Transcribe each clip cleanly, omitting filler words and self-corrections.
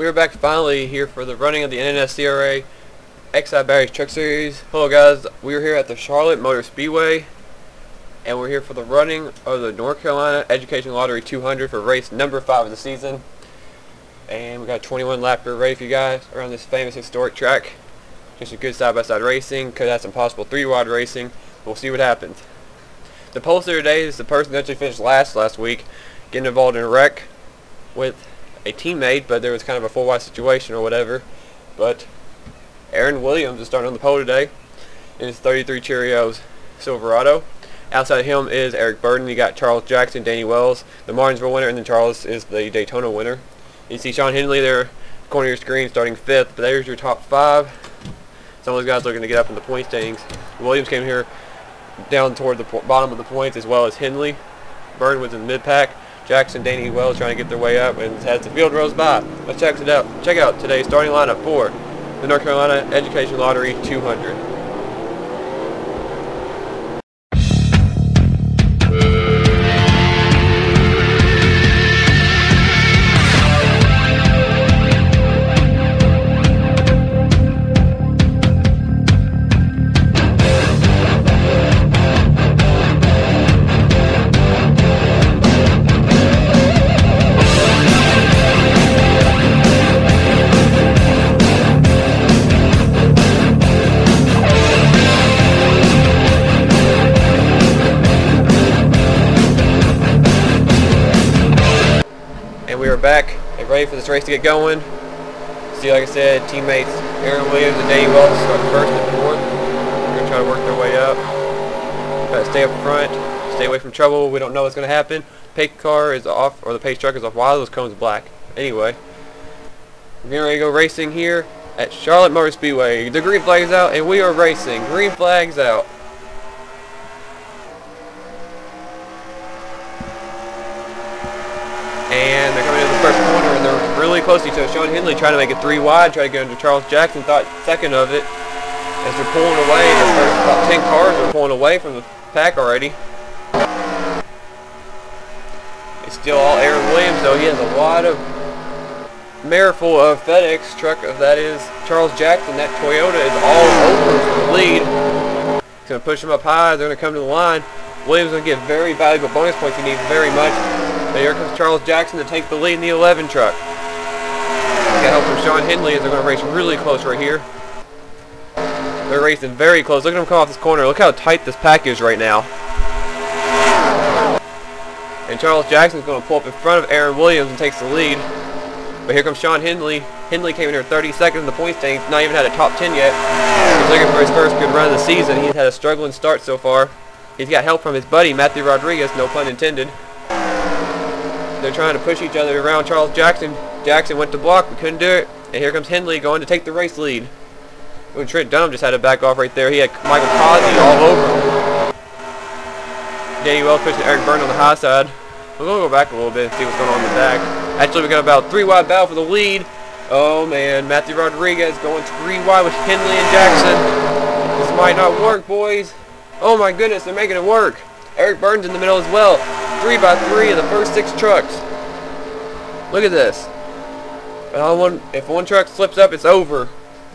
we're back finally here for the running of the NNSCRA Exide Battery Truck Series. Hello guys, we're here at the Charlotte Motor Speedway, and we're here for the running of the North Carolina Education Lottery 200 for race number 5 of the season. And we got a 21 lapper ready for you guys around this famous historic track. Just a good side-by-side racing. Could have some possible 3-wide racing. We'll see what happens. The poster today is the person that actually finished last week, getting involved in a wreck with a teammate, but there was kind of a 4-wide situation or whatever. But Aaron Williams is starting on the pole today in his 33 Cheerios Silverado. Outside him is Eric Burden. You got Charles Jackson, Danny Wells, the Martinsville winner, and then Charles is the Daytona winner. You see Sean Henley there, corner of your screen, starting 5th. But there's your top 5. Some of those guys looking to get up in the point standings. Williams came here down toward the bottom of the points, as well as Henley. Burden was in the mid-pack. Jackson, Danny Wells trying to get their way up, and as the field rolls by, let's check it out. Check out today's starting lineup for the North Carolina Education Lottery 200. We are back and ready for this race to get going. See, like I said, teammates Aaron Williams and Danny Wells start 1st and 4th. They're going to try to work their way up. Got to stay up front, stay away from trouble. We don't know what's going to happen. Pace car is off, or the pace truck is off. Why are those cones black? Anyway, we're getting ready to go racing here at Charlotte Motor Speedway. The green flag is out, and we are racing. Green flag's out. And they're coming into the first corner, and they're really close to each other. Sean Henley trying to make it 3 wide, try to get under Charles Jackson, thought second of it. As they're pulling away, the first about 10 cars are pulling away from the pack already. It's still all Aaron Williams, though. He has a lot of mare full of FedEx truck. That is Charles Jackson. That Toyota is all over for the lead. He's going to push him up high. They're going to come to the line. Williams going to get very valuable bonus points he needs very much. And here comes Charles Jackson to take the lead in the 11 truck. Got help from Sean Henley as they're going to race really close right here. They're racing very close. Look at them come off this corner. Look how tight this pack is right now. And Charles Jackson's going to pull up in front of Aaron Williams and takes the lead. But here comes Sean Henley. Henley came in here 32nd in the point standings. Not even had a top 10 yet. He's looking for his first good run of the season. He's had a struggling start so far. He's got help from his buddy Matthew Rodriguez, no pun intended. They're trying to push each other around Charles Jackson. Jackson went to block, but couldn't do it. And here comes Henley going to take the race lead. When Trent Dunham just had to back off right there. He had Michael Cosby all over him. Danny Wells pushing Eric Burden on the high side. We're going to go back a little bit and see what's going on in the back. Actually, we got about 3 wide battle for the lead. Oh man, Matthew Rodriguez going 3 wide with Henley and Jackson. This might not work, boys. Oh my goodness, they're making it work. Eric Burden's in the middle as well. 3 by 3 of the first 6 trucks. Look at this. If one truck slips up, it's over.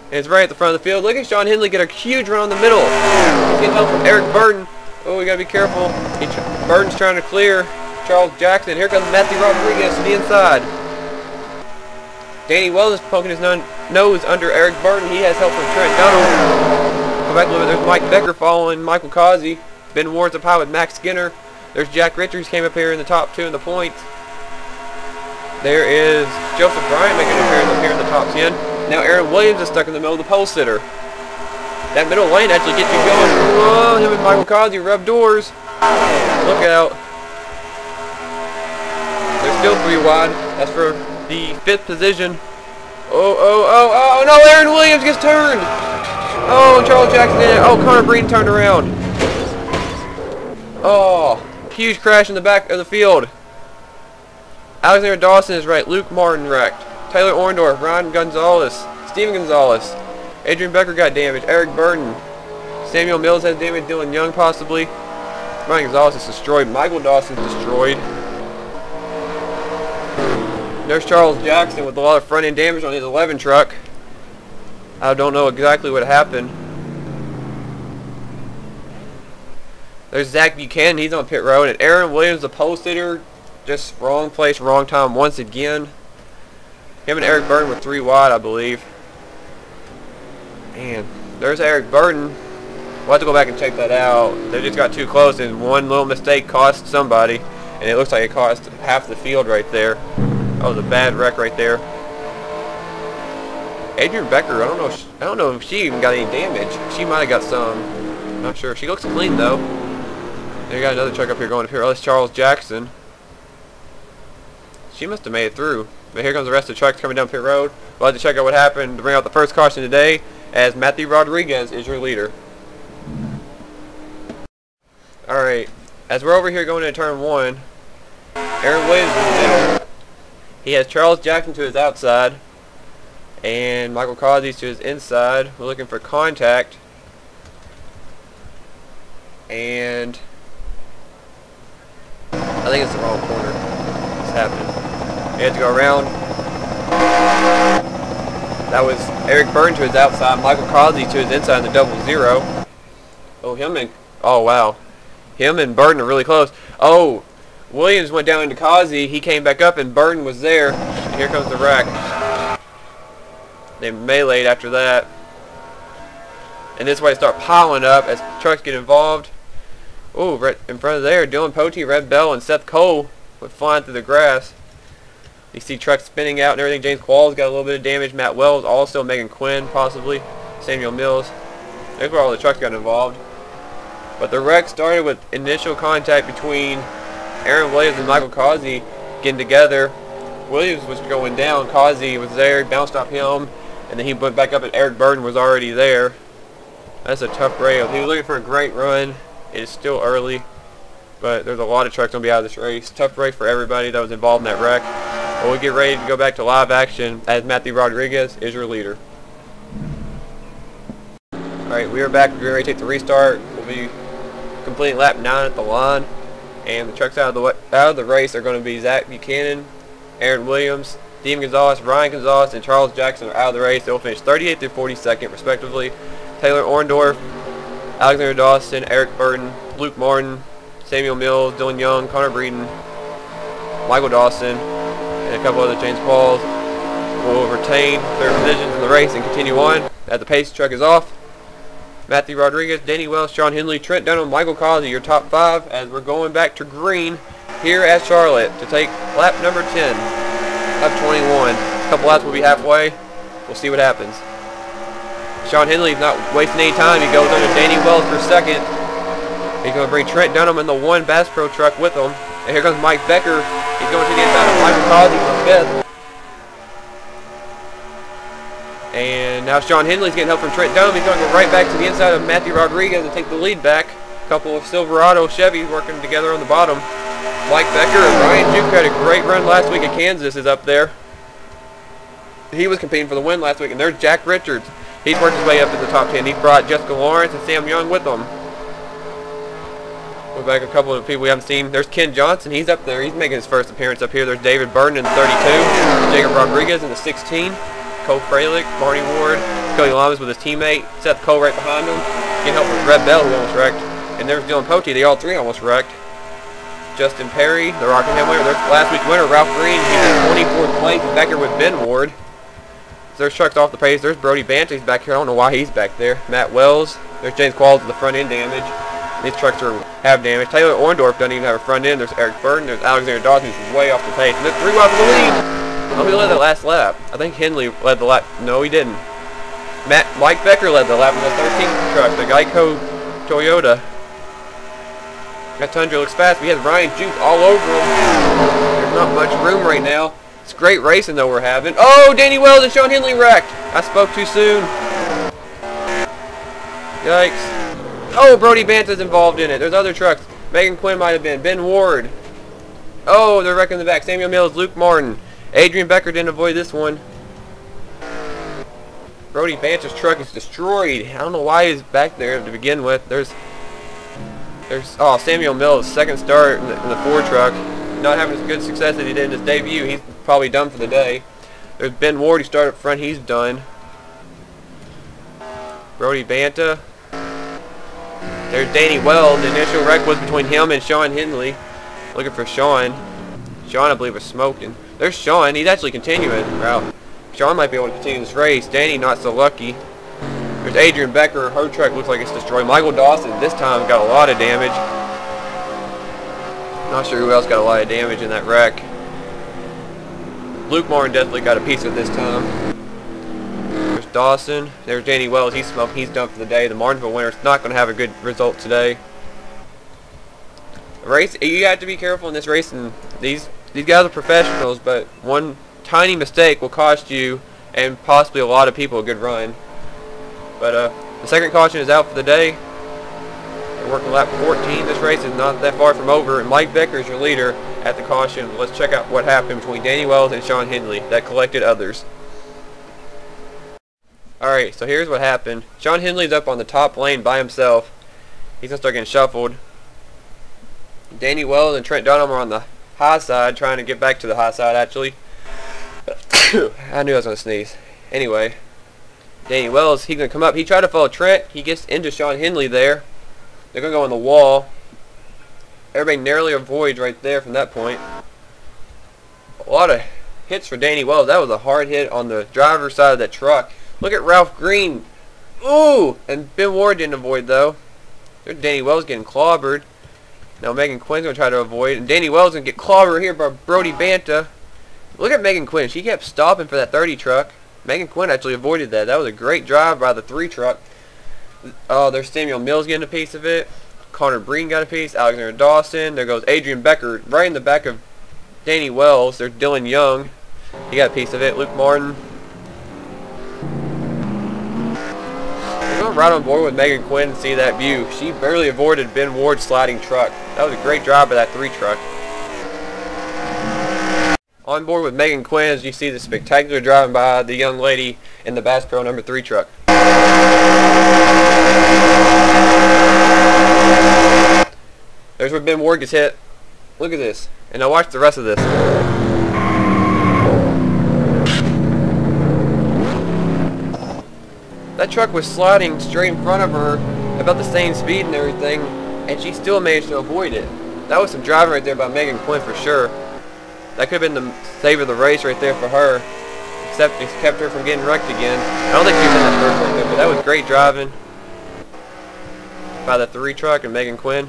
And it's right at the front of the field. Look at Sean Henley get a huge run on the middle. He's getting help from Eric Burden. Oh, we gotta be careful. Burden's trying to clear Charles Jackson. Here comes Matthew Rodriguez to the inside. Danny Wells is poking his nose under Eric Burden. He has help from Trent Dunham. Go back a little bit. There's Mike Becker following Michael Causey. Ben Ward's up high with Max Skinner. There's Jack Richards came up here in the top 2 in the points. There is Joseph Bryant making an appearance up here in the top 10. Now Aaron Williams is stuck in the middle of the pole sitter. That middle lane actually gets you going. Whoa, him and Michael Causey rub doors. Look out. They're still 3 wide. That's for the 5th position. Oh, no, Aaron Williams gets turned. Oh, and Charles Jackson did it. Oh, Connor Breen turned around. Oh, huge crash in the back of the field. Alexander Dawson is right. Luke Martin wrecked. Taylor Orndorff, Ryan Gonzalez, Steven Gonzalez. Adrian Becker got damaged. Eric Burden. Samuel Mills has damage. Dylan Young possibly. Ryan Gonzalez is destroyed. Michael Dawson's destroyed. There's Charles Jackson with a lot of front end damage on his 11 truck. I don't know exactly what happened. There's Zach Buchanan, he's on pit road, and Aaron Williams, the pole sitter, just wrong place, wrong time once again. Him and Eric Burton were 3 wide, I believe. Man, there's Eric Burton. We'll have to go back and check that out. They just got too close, and one little mistake cost somebody, and it looks like it cost half the field right there. That was a bad wreck right there. Adrian Becker, I don't know if she even got any damage. She might have got some. Not sure. She looks clean though. They got another truck up here going up here. Oh, that's Charles Jackson. She must have made it through. But here comes the rest of the trucks coming down pit road. We'll have to check out what happened to bring out the first caution today, as Matthew Rodriguez is your leader. Alright, as we're over here going into turn 1, Aaron Williams is in the middle. He has Charles Jackson to his outside, and Michael Causey's to his inside. We're looking for contact. And I think it's the wrong corner. What's happening? He had to go around. That was Eric Burton to his outside, Michael Causey to his inside in the 00. Oh wow. Him and Burton are really close. Oh, Williams went down into Causey. He came back up and Burton was there. And here comes the wreck. They meleeed after that. And this way they start piling up as trucks get involved. Oh, right in front of there, Dylan Potey, Red Bell, and Seth Cole went flying through the grass. You see trucks spinning out and everything. James Qualls got a little bit of damage. Matt Wells also. Megan Quinn possibly. Samuel Mills. That's where all the trucks got involved. But the wreck started with initial contact between Aaron Williams and Michael Causey getting together. Williams was going down. Causey was there. Bounced off him. And then he went back up and Eric Burton was already there. That's a tough rail. He was looking for a great run. It is still early, but there's a lot of trucks going to be out of this race. Tough race for everybody that was involved in that wreck. But we get ready to go back to live action as Matthew Rodriguez is your leader. Alright, we are back. We're ready to take the restart. We'll be completing lap 9 at the line. And the trucks out of the race are going to be Zach Buchanan, Aaron Williams, Steven Gonzalez, Ryan Gonzalez, and Charles Jackson are out of the race. They will finish 38th through 42nd respectively. Taylor Orndorff, Alexander Dawson, Eric Burton, Luke Martin, Samuel Mills, Dylan Young, Connor Breeden, Michael Dawson, and a couple other James Qualls will retain their positions in the race and continue on. As the pace truck is off, Matthew Rodriguez, Danny Wells, Sean Henley, Trent Dunham, Michael Causey, your top 5 as we're going back to green here at Charlotte to take lap number 10 of 21. A couple laps will be halfway. We'll see what happens. Sean Henley's not wasting any time. He goes under Danny Wells for second. He's going to bring Trent Dunham in the 1 Bass Pro truck with him. And here comes Mike Becker. He's going to the inside of Michael Causey for 5th. And now Sean Henley's getting help from Trent Dunham. He's going to go right back to the inside of Matthew Rodriguez and take the lead back. A couple of Silverado Chevys working together on the bottom. Mike Becker and Ryan Juke had a great run last week at Kansas is up there. He was competing for the win last week. And there's Jack Richards. He's worked his way up to the top 10. He brought Jessica Lawrence and Sam Young with him. We're back a couple of people we haven't seen. There's Ken Johnson. He's up there. He's making his first appearance up here. There's David Burton in the 32. Jacob Rodriguez in the 16. Cole Fralick, Barney Ward, Cody Lamas with his teammate. Seth Cole right behind him. Getting help from Red Bell who almost wrecked. And there's Dylan Potey. They all 3 almost wrecked. Justin Perry, the Rockingham winner. There's last week's winner, Ralph Green. He's in 24th place. He's back here with Ben Ward. There's trucks off the pace. There's Brody Bantley's back here. I don't know why he's back there. Matt Wells. There's James Qualls with the front end damage. These trucks have damage. Taylor Orndorff doesn't even have a front end. There's Eric Burton. There's Alexander Dawson who's way off the pace. And there's 3 wide for the lead. Oh, he led the last lap. I think Henley led the lap. No, he didn't. Mike Becker led the lap in the 13th truck. The Geico Toyota. That Tundra looks fast. We have Ryan Juke all over him. There's not much room right now. It's great racing though we're having. Oh, Danny Wells and Sean Henley wrecked. I spoke too soon. Yikes. Oh, Brody Banta's involved in it. There's other trucks. Megan Quinn might have been. Ben Ward. Oh, they're wrecking the back. Samuel Mills, Luke Martin. Adrian Becker didn't avoid this one. Brody Banta's truck is destroyed. I don't know why he's back there to begin with. There's Samuel Mills, second start in the Ford truck. Not having as good success as he did in his debut. He's probably done for the day. There's Ben Ward, he started up front, he's done. Brody Banta. There's Danny Wells. The initial wreck was between him and Sean Henley. Looking for Sean. Sean, I believe, was smoking. There's Sean. He's actually continuing. Wow. Sean might be able to continue this race. Danny not so lucky. There's Adrian Becker. Her truck looks like it's destroyed. Michael Dawson this time got a lot of damage. Not sure who else got a lot of damage in that wreck. Luke Martin definitely got a piece of this time. There's Dawson. There's Danny Wells. He's smoking. He's done for the day. The Martinsville winner's not going to have a good result today. The race, you have to be careful in this race, and these guys are professionals, but one tiny mistake will cost you and possibly a lot of people a good run. But the second caution is out for the day. We're working lap 14. This race is not that far from over, and Mike Becker is your leader at the caution. Let's check out what happened between Danny Wells and Sean Henley that collected others. Alright, so here's what happened. Sean Henley's up on the top lane by himself. He's going to start getting shuffled. Danny Wells and Trent Dunham are on the high side, trying to get back to the high side, actually. I knew I was going to sneeze. Anyway, Danny Wells, he's going to come up. He tried to follow Trent. He gets into Sean Henley there. They're going to go on the wall. Everybody narrowly avoids right there from that point. A lot of hits for Danny Wells. That was a hard hit on the driver's side of that truck. Look at Ralph Green. Ooh! And Ben Ward didn't avoid, though. There's Danny Wells getting clobbered. Now Megan Quinn's going to try to avoid. And Danny Wells going to get clobbered here by Brody Banta. Look at Megan Quinn. She kept stopping for that 30 truck. Megan Quinn actually avoided that. That was a great drive by the 3 truck. Oh, there's Samuel Mills getting a piece of it. Connor Breen got a piece. Alexander Dawson. There goes Adrian Becker right in the back of Danny Wells. There's Dylan Young. He got a piece of it. Luke Martin. We're going right on board with Megan Quinn and see that view. She barely avoided Ben Ward's sliding truck. That was a great drive by that 3 truck. On board with Megan Quinn as you see the spectacular driving by the young lady in the Bass Pro number 3 truck. There's where Ben Ward gets hit. Look at this. And now watch the rest of this. That truck was sliding straight in front of her about the same speed and everything, and she still managed to avoid it. That was some driving right there by Megan Quinn for sure. That could have been the save of the race right there for her, except it kept her from getting wrecked again. I don't think she was in that first right there, but that was great driving by the 3 truck and Megan Quinn.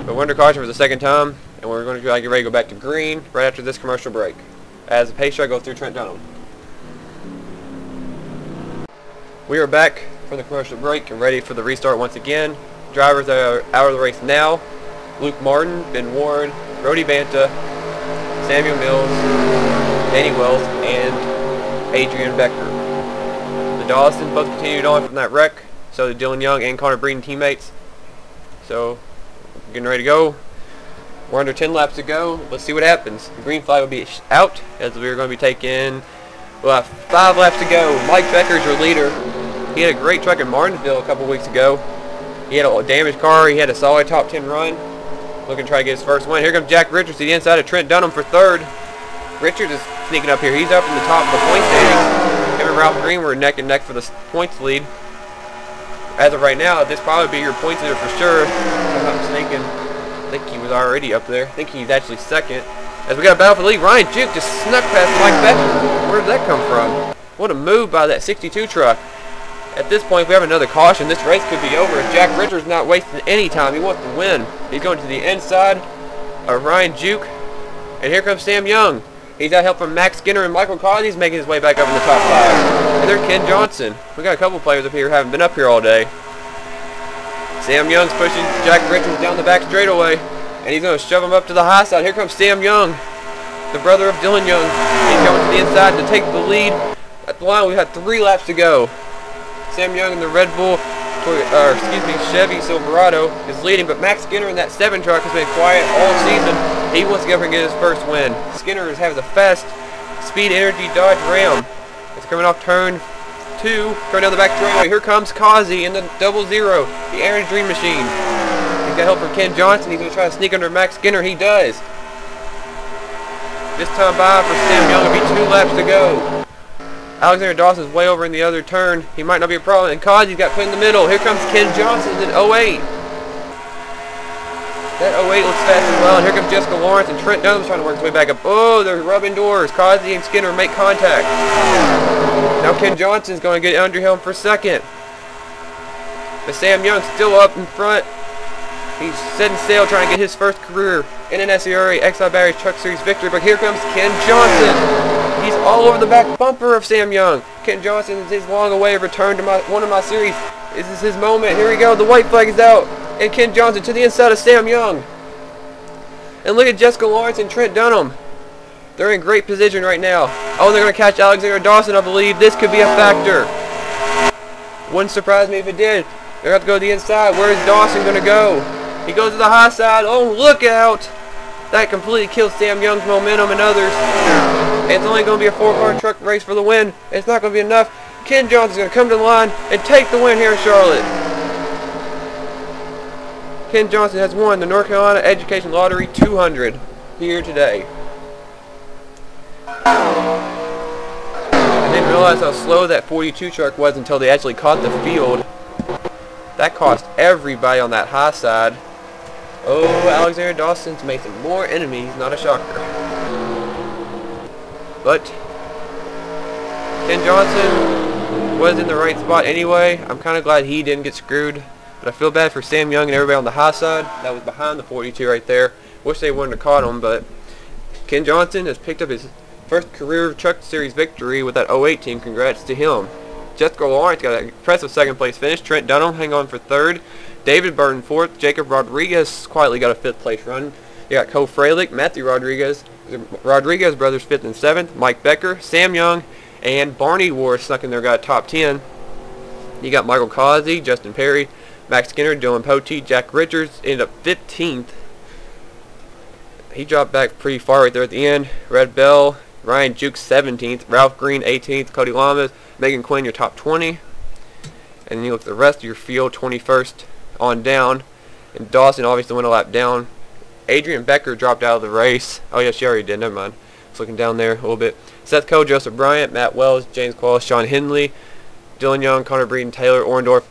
But we're under caution for the second time, and we're going to get ready to go back to green right after this commercial break as the pace truck goes through Trent Dunham. We are back from the commercial break and ready for the restart once again. Drivers that are out of the race now: Luke Martin, Ben Ward, Brody Banta, Samuel Mills, Danny Wells, and Adrian Becker. The Dawson both continued on from that wreck, so did Dylan Young and Connor Breen teammates. So, getting ready to go. We're under 10 laps to go. Let's see what happens. The green flag will be out as we're going to be taking, we'll have 5 laps to go. Mike Becker's your leader. He had a great truck in Martinsville a couple weeks ago. He had a damaged car. He had a solid top 10 run. Looking to try to get his first win. Here comes Jack Richards to the inside of Trent Dunham for 3rd. Richards is sneaking up here. He's up in the top of the point standings. Him and Ralph Green were neck and neck for the points lead. As of right now, this probably be your points leader for sure. If I'm not mistaken. I think he was already up there. I think he's actually 2nd. As we got a battle for the lead, Ryan Juke just snuck past Mike Becker. Where did that come from? What a move by that 62 truck. At this point, if we have another caution, this race could be over. If Jack Richards not wasting any time, he wants to win. He's going to the inside of Ryan Juke. And here comes Sam Young. He's got help from Max Skinner and Michael Collins. He's making his way back up in the top 5. And there's Ken Johnson. We got a couple players up here who haven't been up here all day. Sam Young's pushing Jack Richards down the back straightaway. And he's going to shove him up to the high side. Here comes Sam Young, the brother of Dylan Young. He's coming to the inside to take the lead. At the line, we have 3 laps to go. Sam Young in the Red Bull, Chevy Silverado is leading, but Max Skinner in that 7 truck has been quiet all season. He wants to go up and get his first win. Skinner is having a fast Speed Energy Dodge Ram. It's coming off turn 2, going down the back straightaway. Here comes Kazi in the 00, the Aaron Dream Machine. He's got help from Ken Johnson. He's going to try to sneak under Max Skinner. He does. This time by for Sam Young. It'll be 2 laps to go. Alexander Dawson's way over in the other turn. He might not be a problem. And Kazi's got put in the middle. Here comes Ken Johnson in 08. That 08 looks fast as well. And here comes Jessica Lawrence, and Trent Dunham's trying to work his way back up. Oh, they're rubbing doors. Kazi and Skinner make contact. Now Ken Johnson's going to get under him for second. But Sam Young's still up in front. He's setting sail trying to get his first career NNSCRA Exide Barriers Truck Series victory. But here comes Ken Johnson. He's all over the back bumper of Sam Young. Ken Johnson is his long-awaited return to one of my series. This is his moment. Here we go. The white flag is out. And Ken Johnson to the inside of Sam Young. And look at Jessica Lawrence and Trent Dunham. They're in great position right now. Oh, they're going to catch Alexander Dawson, I believe. This could be a factor. Wouldn't surprise me if it did. They're going to have to go to the inside. Where is Dawson going to go? He goes to the high side. Oh, look out. That completely killed Sam Young's momentum and others. And it's only going to be a 4-car truck race for the win. It's not going to be enough. Ken Johnson's going to come to the line and take the win here in Charlotte. Ken Johnson has won the North Carolina Education Lottery 200 here today. I didn't realize how slow that 42 truck was until they actually caught the field. That cost everybody on that high side. Oh, Alexander Dawson's made some more enemies, not a shocker. But Ken Johnson was in the right spot anyway. I'm kind of glad he didn't get screwed. But I feel bad for Sam Young and everybody on the high side. That was behind the 42 right there. Wish they wouldn't have caught him, but Ken Johnson has picked up his first career Truck Series victory with that 08 team. Congrats to him. Jessica Lawrence got an impressive second place finish. Trent Dunham hang on for third. David Burton fourth. Jacob Rodriguez quietly got a fifth place run. You got Cole Freilich, Matthew Rodriguez, Rodriguez brothers fifth and seventh. Mike Becker, Sam Young, and Barney Ward snuck in there, got top 10. You got Michael Kazi, Justin Perry, Max Skinner, Dylan Pote, Jack Richards ended up 15th. He dropped back pretty far right there at the end. Red Bell, Ryan Jukes 17th, Ralph Green 18th, Cody Lamas, Megan Quinn your top 20. And then you look at the rest of your field, 21st on down. And Dawson obviously went a lap down. Adrian Becker dropped out of the race. Oh yeah, she already did, never mind. Just looking down there a little bit. Seth Coe, Joseph Bryant, Matt Wells, James Qualls, Sean Henley, Dylan Young, Connor Breeden, Taylor Orndorff,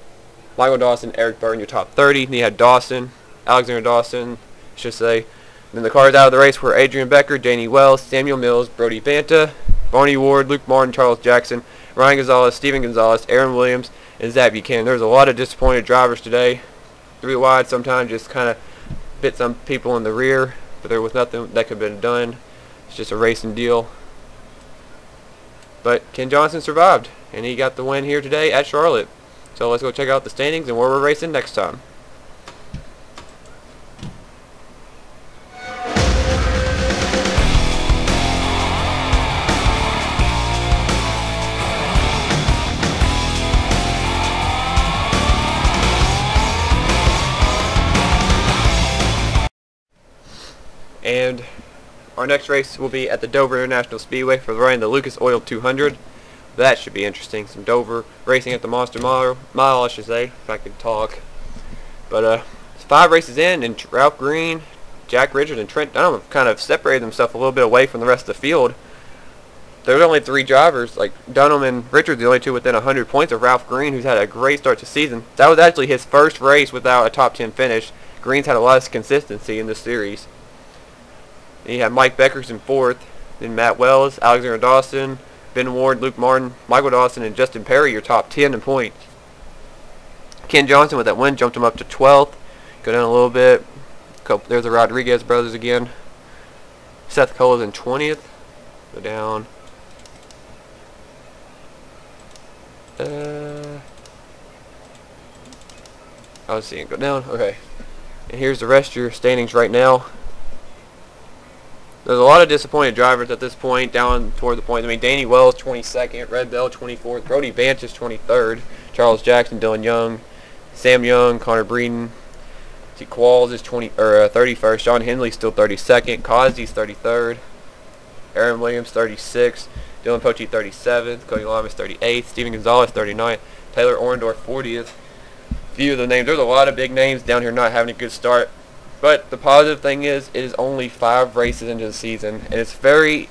Michael Dawson, Eric Burton, your top 30. And you had Dawson, Alexander Dawson, I should say. And then the cars out of the race were Adrian Becker, Danny Wells, Samuel Mills, Brody Banta, Barney Ward, Luke Martin, Charles Jackson, Ryan Gonzalez, Steven Gonzalez, Aaron Williams, and Zach Buchanan. There's a lot of disappointed drivers today. 3 wide sometimes just kind of bit some people in the rear, but there was nothing that could have been done. It's just a racing deal. But Ken Johnson survived, and he got the win here today at Charlotte. So let's go check out the standings and where we're racing next time. And our next race will be at the Dover International Speedway for running the Lucas Oil 200. That should be interesting. Some Dover racing at the Monster Mile, I should say, if I could talk. But it's 5 races in, and Ralph Green, Jack Richards, and Trent Dunham have kind of separated themselves a little bit away from the rest of the field. There's only 3 drivers, like Dunham and Richards, the only 2 within 100 points of Ralph Green, who's had a great start to the season. That was actually his first race without a top 10 finish. Green's had a lot of consistency in this series. And you have Mike Beckers in 4th, then Matt Wells, Alexander Dawson, Ben Ward, Luke Martin, Michael Dawson, and Justin Perry, your top 10 in points. Ken Johnson with that win jumped him up to 12th. Go down a little bit. There's the Rodriguez brothers again. Seth Cole is in 20th. Go down. I was seeing it go down. Okay. And here's the rest of your standings right now. There's a lot of disappointed drivers at this point, down toward the point. I mean, Danny Wells 22nd, Red Bell 24th, Brody Banta is 23rd, Charles Jackson, Dylan Young, Sam Young, Connor Breeden, Qualls is 31st, Sean Henley still 32nd, Kazi's 33rd, Aaron Williams 36th, Dylan Pote 37th, Cody Lamas 38th, Steven Gonzalez 39th, Taylor Orndorff 40th. Few of the names. There's a lot of big names down here not having a good start. But the positive thing is, it is only 5 races into the season, and it's very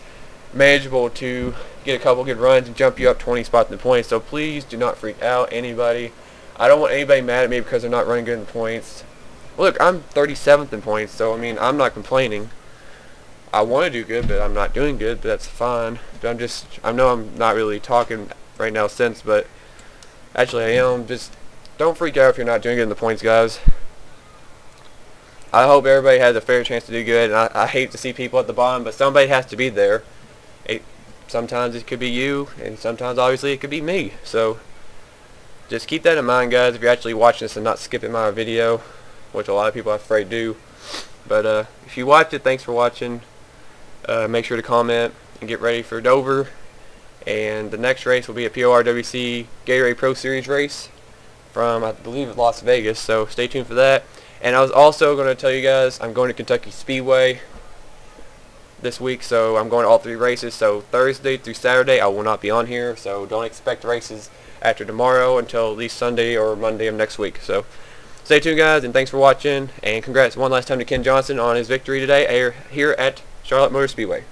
manageable to get a couple good runs and jump you up 20 spots in the points. So please do not freak out, anybody. I don't want anybody mad at me because they're not running good in the points. Look, I'm 37th in points, so I mean, I'm not complaining. I want to do good, but I'm not doing good, but that's fine. But I know I'm not really talking right now but actually I am. Just don't freak out if you're not doing good in the points, guys. I hope everybody has a fair chance to do good, and I hate to see people at the bottom, but somebody has to be there. Sometimes it could be you, and sometimes obviously it could be me. So just keep that in mind, guys, if you're actually watching this and not skipping my video, which a lot of people I'm afraid do. But if you watched it, thanks for watching. Make sure to comment and get ready for Dover. And the next race will be a PORWC Gatorade Pro Series race from, I believe, Las Vegas. So stay tuned for that. And I was also going to tell you guys, I'm going to Kentucky Speedway this week, so I'm going to all 3 races. So Thursday through Saturday I will not be on here, so don't expect races after tomorrow until at least Sunday or Monday of next week. So stay tuned, guys, and thanks for watching, and congrats one last time to Ken Johnson on his victory today here at Charlotte Motor Speedway.